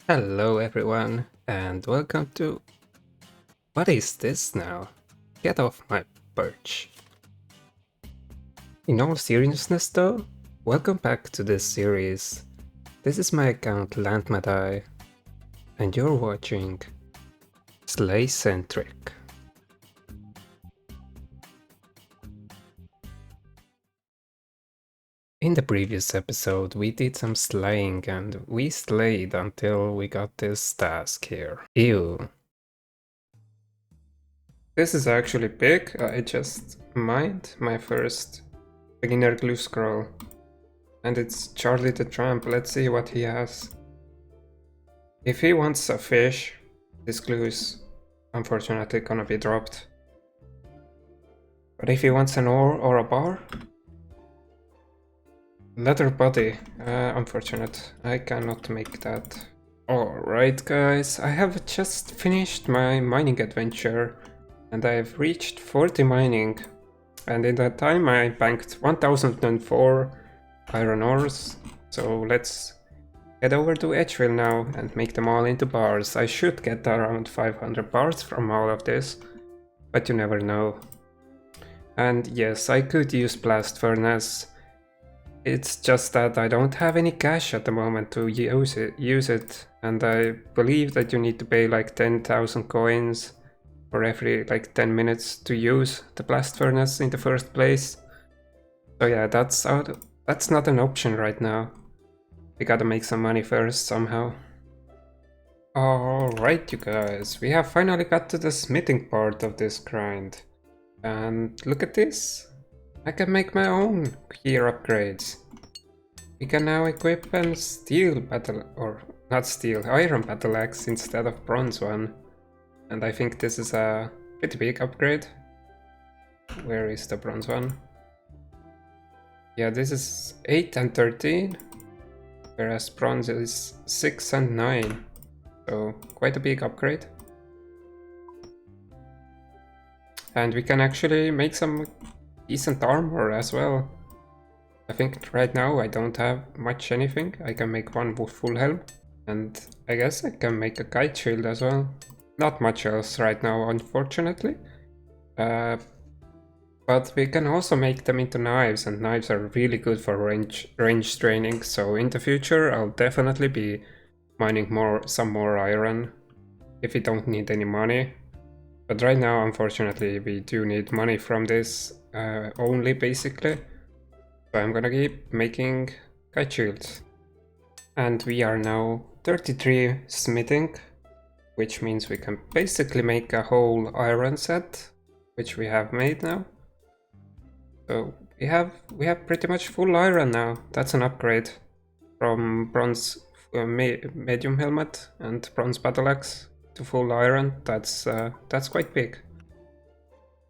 Hello everyone, and welcome to... What is this now? Get off my perch. In all seriousness though, welcome back to this series. This is my account Landmadai, and you're watching Slay Centric. In the previous episode we did some slaying and we slayed until we got this task here. Ew. This is actually big. I just mined my first beginner glue scroll. And it's Charlie the Tramp. Let's see what he has. If he wants a fish, this glue is unfortunately gonna be dropped. But if he wants an ore or a bar, leather body, unfortunate. I cannot make that. Alright guys, I have just finished my mining adventure and I've reached 40 mining. And in that time I banked 1004 iron ores. So let's head over to Edgeville now and make them all into bars. I should get around 500 bars from all of this, but you never know. And yes, I could use blast furnace. It's just that I don't have any cash at the moment to use it, and I believe that you need to pay like 10,000 coins for every like 10 minutes to use the blast furnace in the first place. So yeah, that's not an option right now. We gotta make some money first somehow. Alright you guys, we have finally got to the smithing part of this grind. And look at this. I can make my own gear upgrades. We can now equip an iron battle axe instead of bronze one. And I think this is a pretty big upgrade. Where is the bronze one? Yeah, this is 8 and 13. Whereas bronze is 6 and 9. So quite a big upgrade. And we can actually make some decent armor as well. I think right now I don't have much anything. I can make one full helm. And I guess I can make a kite shield as well. Not much else right now, unfortunately. But we can also make them into knives, and knives are really good for range training. So in the future I'll definitely be mining some more iron if we don't need any money. But right now, unfortunately, we do need money from this only, basically. So I'm gonna keep making kite shields. And we are now 33 smithing, which means we can basically make a whole iron set, which we have made now. So we have pretty much full iron now. That's an upgrade from bronze medium helmet and bronze battle axe to full iron. That's quite big.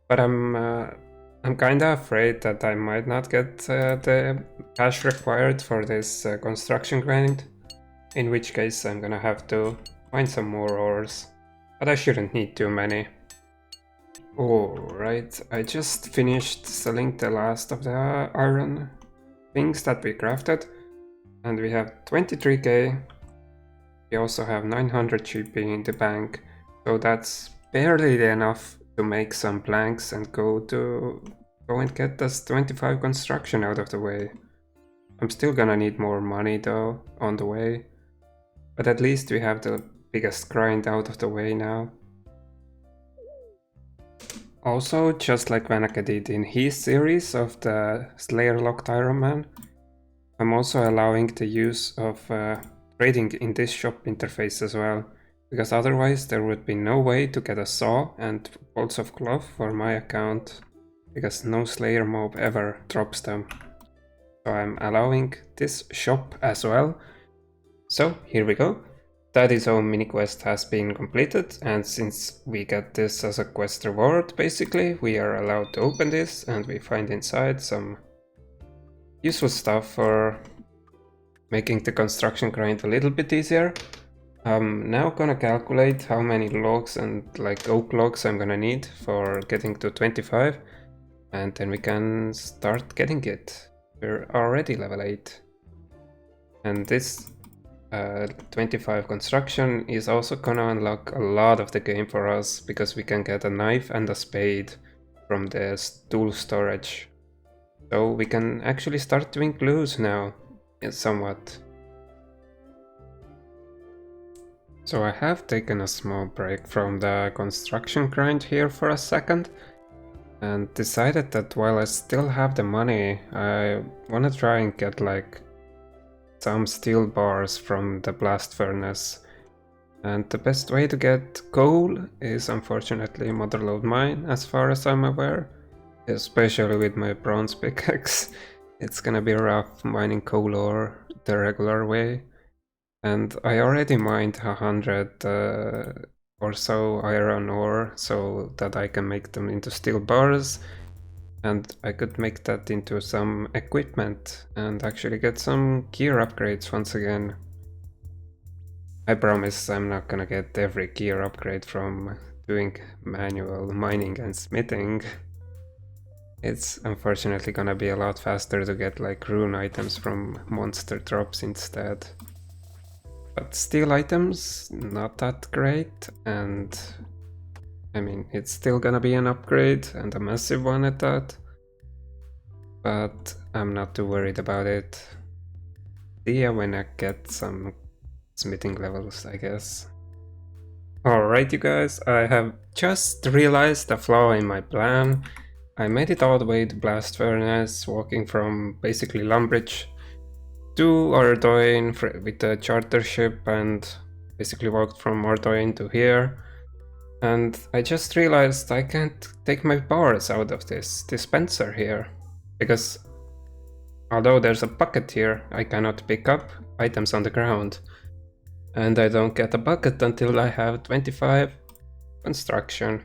But I'm kinda afraid that I might not get the cash required for this construction grind, in which case I'm gonna have to find some more ores, but I shouldn't need too many. Alright, I just finished selling the last of the iron things that we crafted, and we have 23k. We also have 900 GP in the bank, so that's barely enough to make some planks and go and get this 25 construction out of the way. I'm still gonna need more money though on the way, but at least we have the biggest grind out of the way now. Also, just like Vanaka did in his series of the Slayer Locked Iron Man, I'm also allowing the use of trading in this shop interface as well, because otherwise there would be no way to get a saw and bolts of cloth for my account, because no Slayer mob ever drops them. So I'm allowing this shop as well. So here we go. Daddy Zone mini quest has been completed, and since we get this as a quest reward, basically, we are allowed to open this and we find inside some useful stuff for making the construction grind a little bit easier. I'm now gonna calculate how many logs and like oak logs I'm gonna need for getting to 25, and then we can start getting it. We're already level 8. And this 25 construction is also gonna unlock a lot of the game for us, because we can get a knife and a spade from the tool storage. So we can actually start doing glues now, somewhat. So I have taken a small break from the construction grind here for a second, and decided that while I still have the money, I wanna try and get like some steel bars from the blast furnace. And the best way to get coal is unfortunately Motherlode Mine, as far as I'm aware. Especially with my bronze pickaxe. It's gonna be rough mining coal ore the regular way. And I already mined 100 or so iron ore, so that I can make them into steel bars. And I could make that into some equipment and actually get some gear upgrades once again. I promise I'm not gonna get every gear upgrade from doing manual mining and smithing. It's unfortunately gonna be a lot faster to get like rune items from monster drops instead. But steel items, not that great, and I mean, it's still gonna be an upgrade, and a massive one at that. But I'm not too worried about it. See ya when I get some smithing levels, I guess. Alright you guys, I have just realized a flaw in my plan. I made it all the way to Blast Furnace, walking from basically Lumbridge to Ardoin with the charter ship, and basically walked from Ardoin to here. And I just realized I can't take my bars out of this dispenser here, because although there's a bucket here, I cannot pick up items on the ground. And I don't get a bucket until I have 25 construction.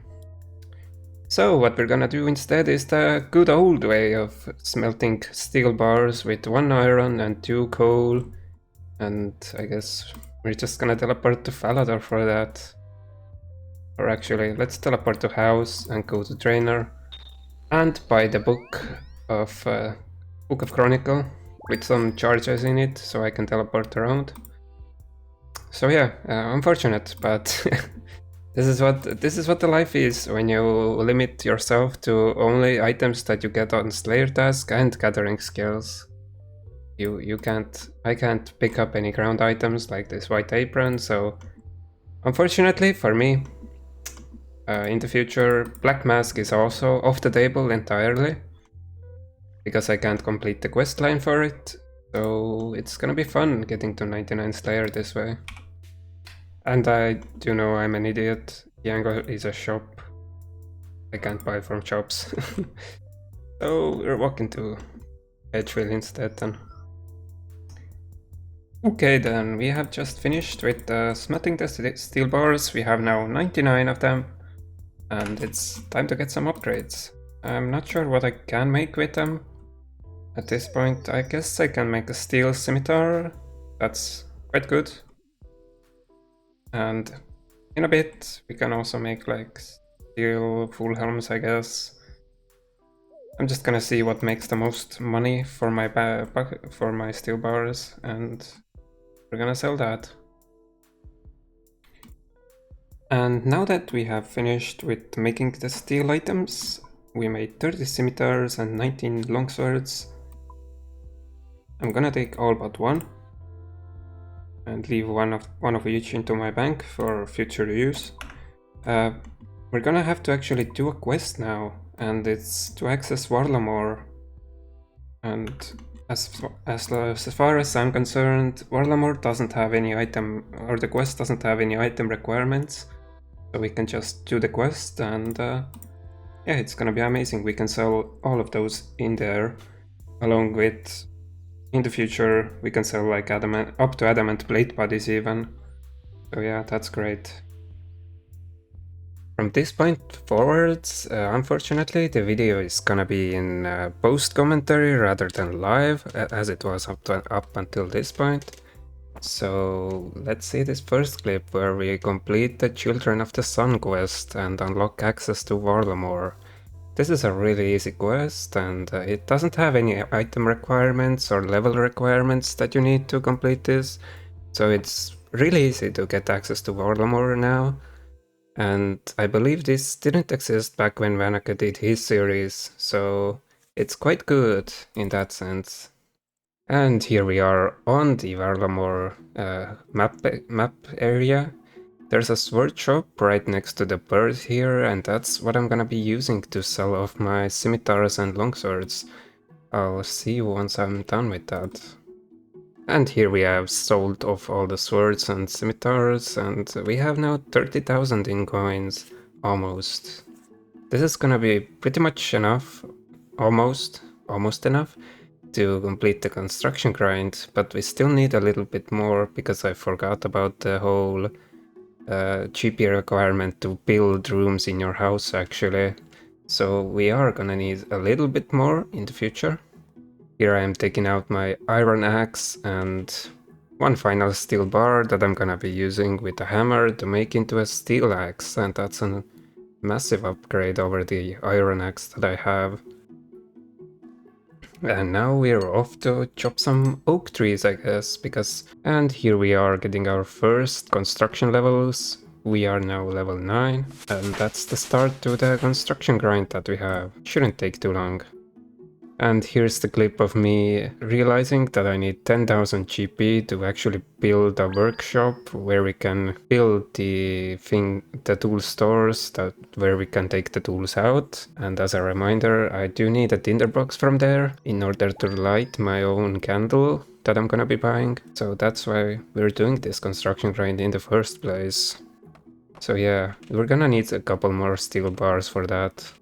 So what we're gonna do instead is the good old way of smelting steel bars with 1 iron and 2 coal. And I guess we're just gonna teleport to Falador for that. Or actually, let's teleport to House and go to Draenor and buy the Book of Chronicle with some charges in it, so I can teleport around. So yeah, unfortunate, but this is what the life is when you limit yourself to only items that you get on Slayer task and gathering skills. I can't pick up any ground items like this white apron, so unfortunately for me, in the future, Black Mask is also off the table entirely, because I can't complete the quest line for it, so it's gonna be fun getting to 99 Slayer this way. And I do know I'm an idiot. Yango is a shop. I can't buy from shops. So we're walking to Edgeville instead then. Okay then, we have just finished with smithing the steel bars. We have now 99 of them. And it's time to get some upgrades. I'm not sure what I can make with them. At this point, I guess I can make a steel scimitar. That's quite good. And in a bit, we can also make like steel full helms, I guess. I'm just gonna see what makes the most money for my steel bars, and we're gonna sell that. And now that we have finished with making the steel items, we made 30 scimitars and 19 longswords. I'm gonna take all but one and leave one of each into my bank for future use. We're gonna have to actually do a quest now, and it's to access Warlamore. And as far as I'm concerned, Warlamore doesn't have any item, or the quest doesn't have any item requirements, so we can just do the quest, and yeah, it's gonna be amazing. We can sell all of those in there, along with, in the future, we can sell like adamant, up to adamant blade bodies even. So yeah, that's great. From this point forwards, unfortunately, the video is gonna be in post-commentary rather than live, as it was up until this point. So let's see this first clip where we complete the Children of the Sun quest and unlock access to Warlamore. This is a really easy quest, and it doesn't have any item requirements or level requirements that you need to complete this. So it's really easy to get access to Varlamore now. And I believe this didn't exist back when Vanaka did his series, so it's quite good in that sense. And here we are on the Varlamore map area. There's a sword shop right next to the bird here, and that's what I'm gonna be using to sell off my scimitars and longswords. I'll see you once I'm done with that. And here we have sold off all the swords and scimitars, and we have now 30,000 in coins, almost. This is gonna be pretty much enough, almost enough, to complete the construction grind, but we still need a little bit more because I forgot about the whole GP requirement to build rooms in your house actually. So we are gonna need a little bit more in the future. Here I am taking out my iron axe and one final steel bar that I'm gonna be using with a hammer to make into a steel axe, and that's a massive upgrade over the iron axe that I have. And now we're off to chop some oak trees, I guess, and here we are getting our first construction levels. We are now level 9, and that's the start to the construction grind that we have. Shouldn't take too long. And here's the clip of me realizing that I need 10,000 GP to actually build a workshop where we can build the tool stores where we can take the tools out. And as a reminder, I do need a tinderbox from there in order to light my own candle that I'm gonna be buying. So that's why we're doing this construction grind in the first place. So yeah, we're gonna need a couple more steel bars for that.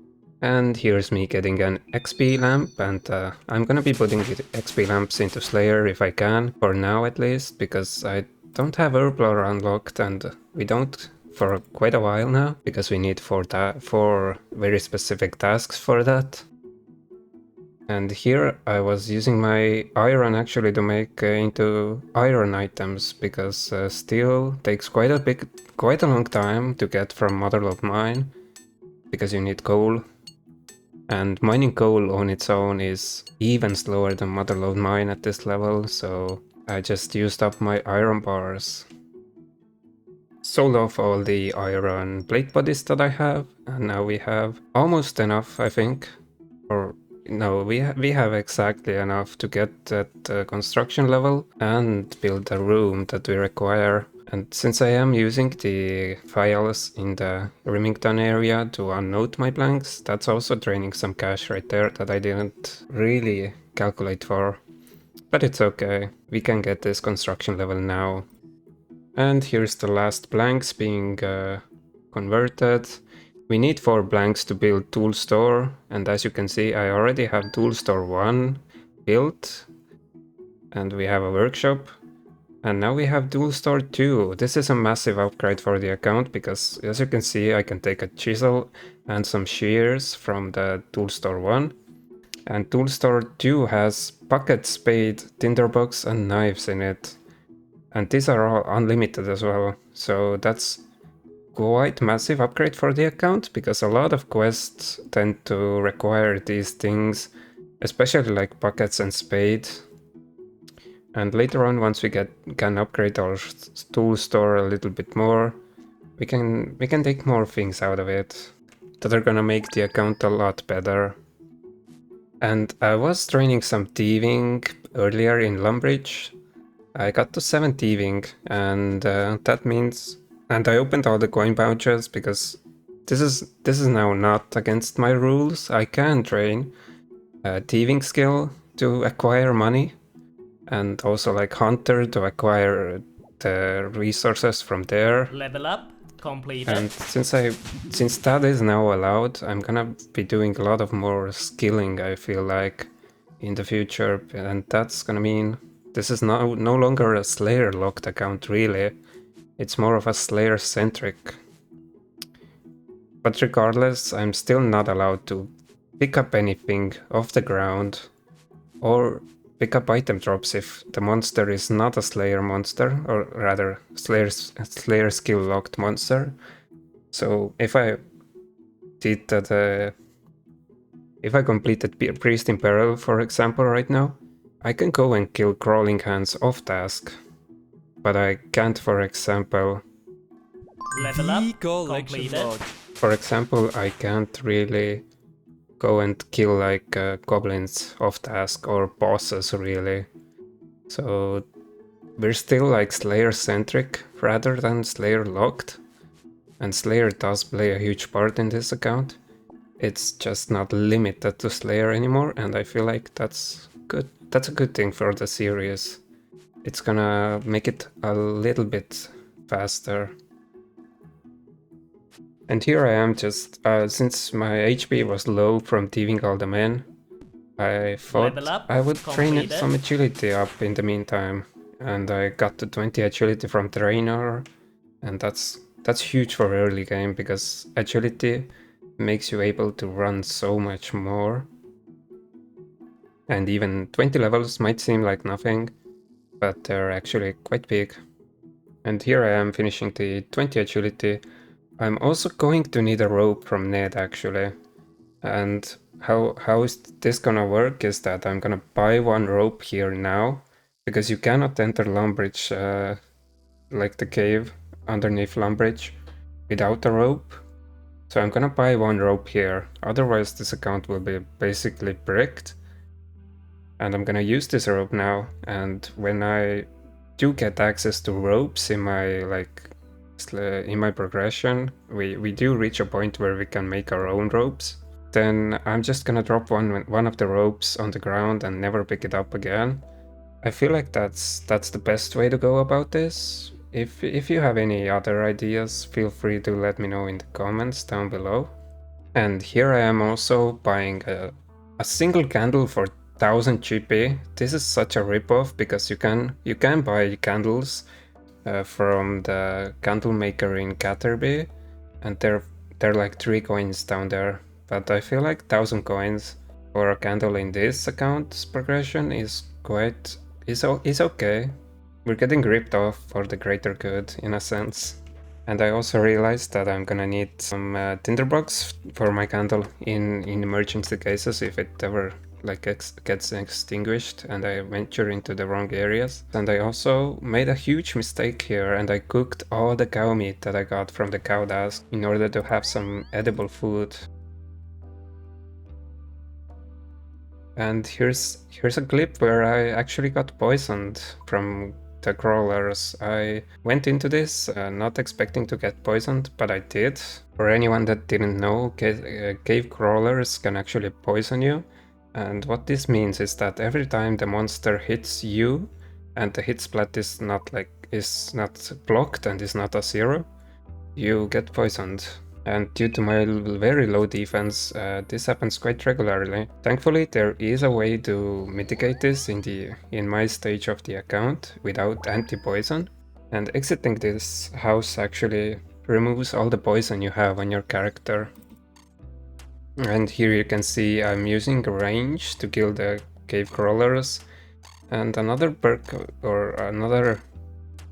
And here's me getting an XP lamp, and I'm gonna be putting the XP lamps into Slayer if I can, for now at least, because I don't have Herblore unlocked, and we don't for quite a while now, because we need four very specific tasks for that. And here I was using my iron actually to make into iron items, because steel takes quite a long time to get from Motherlode Mine, because you need coal. And mining coal on its own is even slower than Motherlode Mine at this level, so I just used up my iron bars. Sold off all the iron plate bodies that I have, and now we have almost enough, I think. Or no, we have exactly enough to get that construction level and build the room that we require. And since I am using the files in the Remington area to unnote my blanks, that's also draining some cash right there that I didn't really calculate for. But it's okay, we can get this construction level now. And here's the last blanks being converted. We need 4 blanks to build tool store, and as you can see I already have tool store 1 built, and we have a workshop. And now we have tool store 2. This is a massive upgrade for the account because, as you can see, I can take a chisel and some shears from the tool store 1. And tool store 2 has bucket, spade, tinderbox and knives in it. And these are all unlimited as well. So that's quite massive upgrade for the account, because a lot of quests tend to require these things, especially like buckets and spade. And later on, once we can upgrade our tool store a little bit more, we can take more things out of it that are gonna make the account a lot better. And I was training some thieving earlier in Lumbridge. I got to 7 thieving, and that means... And I opened all the coin pouches because this is now not against my rules. I can train a thieving skill to acquire money, and also like hunter to acquire the resources from there. Level up, completed. And since that is now allowed, I'm gonna be doing a lot of more skilling, I feel like, in the future, and that's gonna mean this is no longer a Slayer locked account really. It's more of a Slayer centric. But regardless, I'm still not allowed to pick up anything off the ground or pick up item drops if the monster is not a Slayer monster, or rather Slayer skill locked monster. So if I did that, if I completed Priest in Peril, for example, right now, I can go and kill Crawling Hands off task. but I can't, for example... Level up collection completed. log. For example, I can't really go and kill like goblins off task or bosses really. So we're still like Slayer centric rather than Slayer locked. And Slayer does play a huge part in this account. It's just not limited to Slayer anymore, and I feel like that's good. That's a good thing for the series. It's gonna make it a little bit faster. And here I am just, since my HP was low from thieving all the men, I thought I would train some agility up in the meantime. And I got to 20 agility from trainer, and that's huge for early game because agility makes you able to run so much more. And even 20 levels might seem like nothing, but they're actually quite big. And here I am finishing the 20 agility. I'm also going to need a rope from Ned actually. And how is this gonna work is that I'm gonna buy one rope here now, because you cannot enter Lumbridge, like the cave underneath Lumbridge, without a rope. So I'm gonna buy one rope here, otherwise this account will be basically bricked. And I'm gonna use this rope now, and when I do get access to ropes in my progression, we do reach a point where we can make our own ropes. Then I'm just gonna drop one of the ropes on the ground and never pick it up again. I feel like that's the best way to go about this. If you have any other ideas, feel free to let me know in the comments down below. And here I am also buying a single candle for 1000 GP. This is such a ripoff because you can buy candles from the candle maker in Catterby, and they're like 3 coins down there. But I feel like 1000 coins for a candle in this account's progression is okay. We're getting ripped off for the greater good in a sense. And I also realized that I'm gonna need some tinderbox for my candle in emergency cases if it ever gets extinguished and I venture into the wrong areas. And I also made a huge mistake here, and I cooked all the cow meat that I got from the cow dust in order to have some edible food. And here's a clip where I actually got poisoned from the crawlers. I went into this not expecting to get poisoned, but I did. For anyone that didn't know, cave crawlers can actually poison you. And what this means is that every time the monster hits you and the hit splat is not blocked and is not a 0, you get poisoned. And due to my very low defense, this happens quite regularly. Thankfully, there is a way to mitigate this in my stage of the account without anti-poison. And exiting this house actually removes all the poison you have on your character. And here you can see I'm using range to kill the cave crawlers. And another perk or another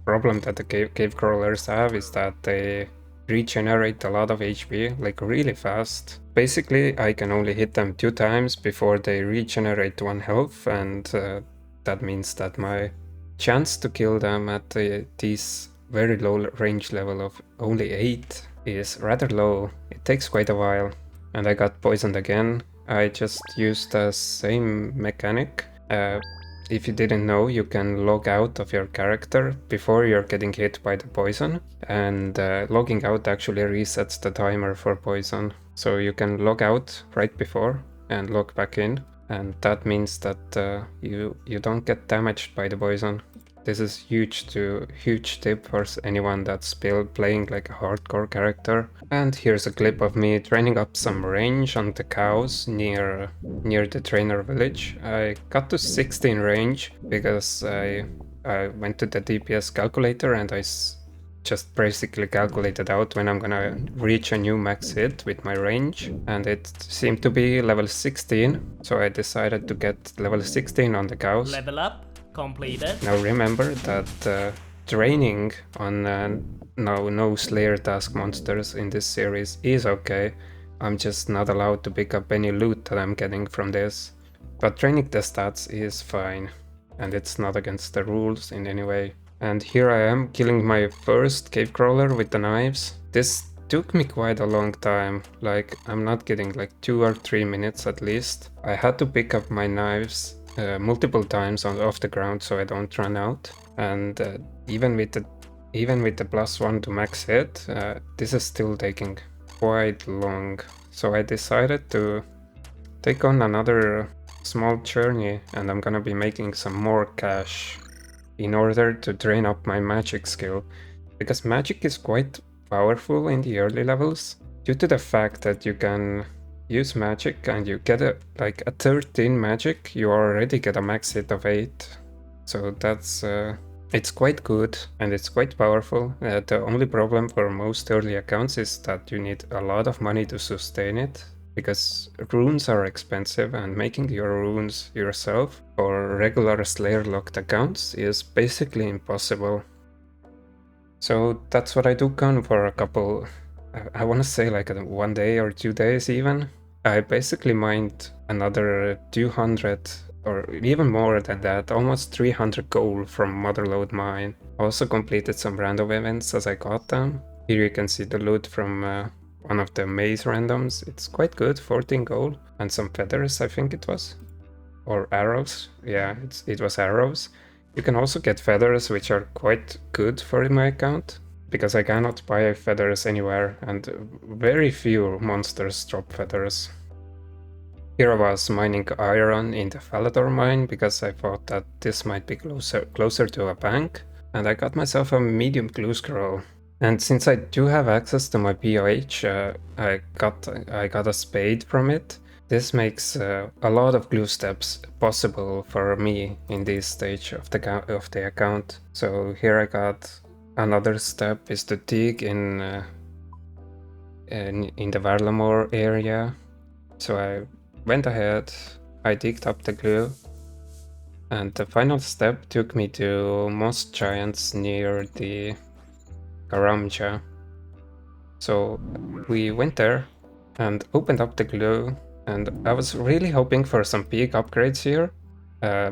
problem that the cave crawlers have is that they regenerate a lot of HP, like really fast. Basically, I can only hit them 2 times before they regenerate 1 health, and that means that my chance to kill them at this very low range level of only 8 is rather low. It takes quite a while. And I got poisoned again. I just used the same mechanic. If you didn't know, you can log out of your character before you're getting hit by the poison, and logging out actually resets the timer for poison. So you can log out right before and log back in, and that means that you don't get damaged by the poison. This is huge tip for anyone that's playing like a hardcore character. And here's a clip of me training up some range on the cows near the trainer village. I got to 16 range because I went to the DPS calculator and I just basically calculated out when I'm gonna reach a new max hit with my range, and it seemed to be level 16, so I decided to get level 16 on the cows. Level up completed. Now remember that training on no Slayer task monsters in this series is okay. I'm just not allowed to pick up any loot that I'm getting from this. But training the stats is fine, and it's not against the rules in any way. And here I am killing my first cave crawler with the knives. This took me quite a long time, like I'm not kidding, like 2 or 3 minutes at least. I had to pick up my knives multiple times off the ground so I don't run out. And even with the +1 to max hit, this is still taking quite long. So I decided to take on another small journey, and I'm gonna be making some more cash in order to train up my magic skill, because magic is quite powerful in the early levels due to the fact that you can use magic and you get a 13 magic, you already get a max hit of 8. So that's it's quite good and it's quite powerful. The only problem for most early accounts is that you need a lot of money to sustain it, because runes are expensive and making your runes yourself for regular Slayer locked accounts is basically impossible. So that's what I took on for a couple, I want to say like 1 day or 2 days even. I basically mined another 200 or even more than that, almost 300 gold from Motherlode Mine. Also completed some random events as I got them. Here you can see the loot from one of the maze randoms. It's quite good, 14 gold and some feathers I think it was. Or arrows, yeah, it was arrows. You can also get feathers, which are quite good for my account, because I cannot buy feathers anywhere and very few monsters drop feathers. Here I was mining iron in the Falador mine because I thought that this might be closer to a bank, and I got myself a medium glue scroll. And since I do have access to my POH, I got a spade from it. This makes a lot of glue steps possible for me in this stage of the account. So here I got another step is to dig in the Varlamore area. So I went ahead, I digged up the glue, and the final step took me to Moss Giants near the Karamja. So we went there and opened up the glue, and I was really hoping for some big upgrades here.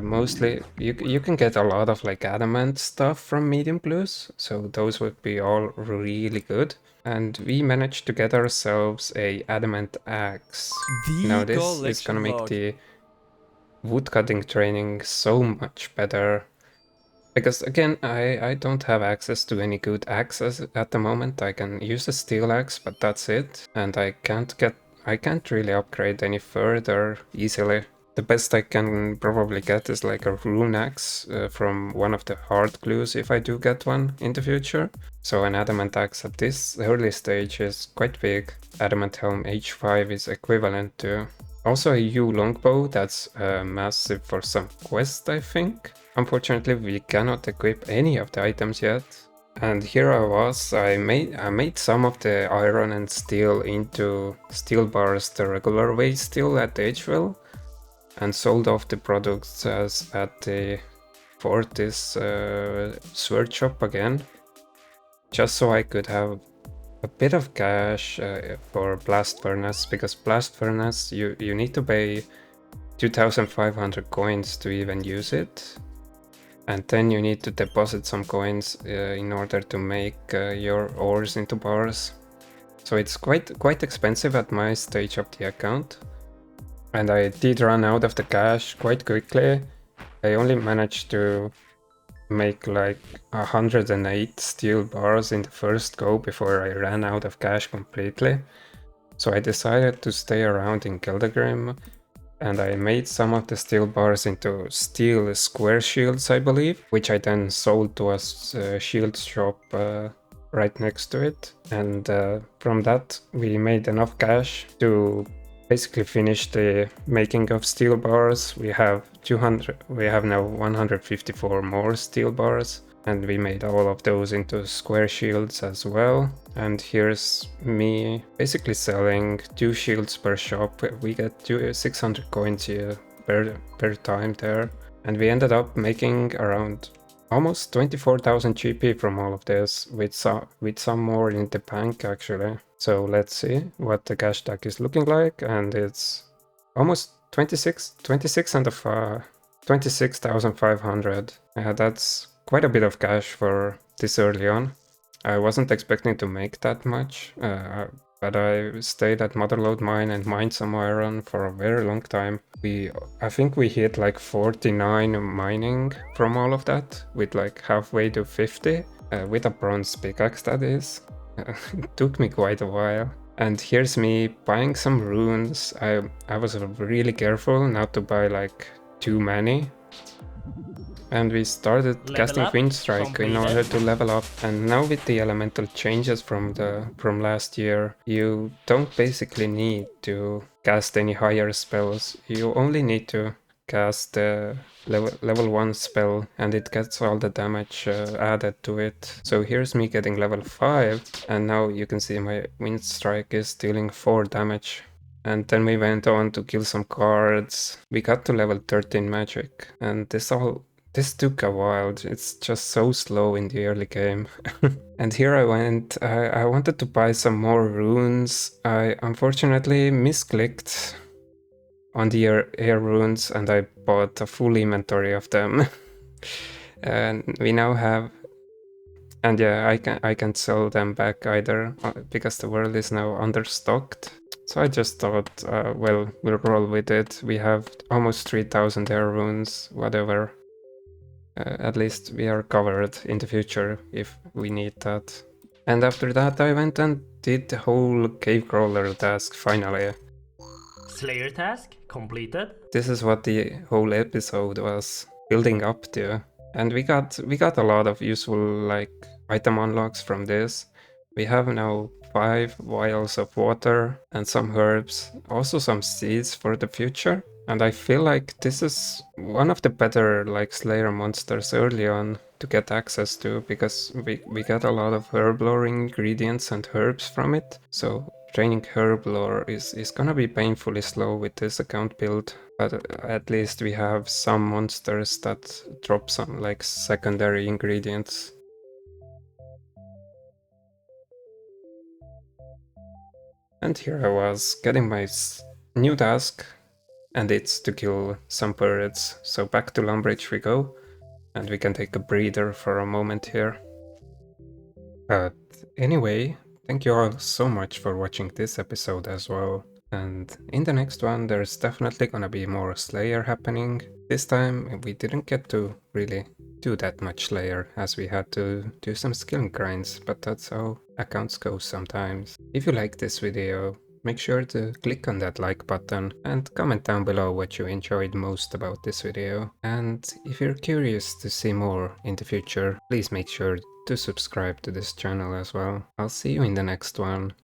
Mostly you can get a lot of like adamant stuff from medium glues, so those would be all really good. And we managed to get ourselves a adamant axe. Now this is gonna make the woodcutting training so much better. Because again, I don't have access to any good axes at the moment. I can use a steel axe, but that's it. And I can't really upgrade any further easily. The best I can probably get is like a rune axe from one of the hard glues if I do get one in the future. So an adamant axe at this early stage is quite big. Adamant helm H5 is equivalent to. Also a yew longbow that's massive for some quest, I think. Unfortunately we cannot equip any of the items yet. And here I was, I made some of the iron and steel into steel bars the regular way still at Ageville, and sold off the products at the Fortis sword shop again, just so I could have a bit of cash for Blast Furnace, because Blast Furnace you need to pay 2,500 coins to even use it, and then you need to deposit some coins in order to make your ores into bars. So it's quite expensive at my stage of the account. And I did run out of the cash quite quickly. I only managed to make like 108 steel bars in the first go before I ran out of cash completely. So I decided to stay around in Keldagrim, and I made some of the steel bars into steel square shields, I believe, which I then sold to a shield shop right next to it. And from that we made enough cash to basically finish the making of steel bars. We have now 154 more steel bars, and we made all of those into square shields as well. And here's me basically selling 2 shields per shop. We get 600 coins here per time there, and we ended up making around almost 24,000 GP from all of this, with some more in the bank actually. So let's see what the cash stack is looking like, and it's almost 26,500. That's quite a bit of cash for this early on. I wasn't expecting to make that much, but I stayed at Motherlode Mine and mined some iron for a very long time. I think we hit like 49 mining from all of that, with like halfway to 50, with a bronze pickaxe that is. It took me quite a while. And here's me buying some runes. I was really careful not to buy like too many. And we started casting Windstrike in order to level up. And now with the elemental changes from last year, you don't basically need to cast any higher spells. You only need to cast the level 1 spell and it gets all the damage added to it. So here's me getting level 5 and now you can see my Windstrike is dealing 4 damage. And then we went on to kill some cards. We got to level 13 magic and this took a while. It's just so slow in the early game. And here I went. I wanted to buy some more runes. I unfortunately misclicked on the air runes and I bought a full inventory of them. And we now have... And yeah, I can't sell them back either because the world is now understocked. So I just thought, well, we'll roll with it. We have almost 3000 air runes, whatever. At least we are covered in the future if we need that. And after that I went and did the whole cave crawler task finally. Slayer task completed. This is what the whole episode was building up to. And we got a lot of useful like item unlocks from this. We have now 5 vials of water and some herbs, also some seeds for the future. And I feel like this is one of the better like Slayer monsters early on to get access to, because we get a lot of herblore ingredients and herbs from it. So training herblore is gonna be painfully slow with this account build, but at least we have some monsters that drop some like secondary ingredients. And here I was getting my new task. And it's to kill some birds. So back to Lumbridge we go, and we can take a breather for a moment here. But anyway, thank you all so much for watching this episode as well. And in the next one there's definitely gonna be more Slayer happening. This time we didn't get to really do that much Slayer as we had to do some skill grinds, but that's how accounts go sometimes. If you like this video, make sure to click on that like button and comment down below what you enjoyed most about this video. And if you're curious to see more in the future, please make sure to subscribe to this channel as well. I'll see you in the next one.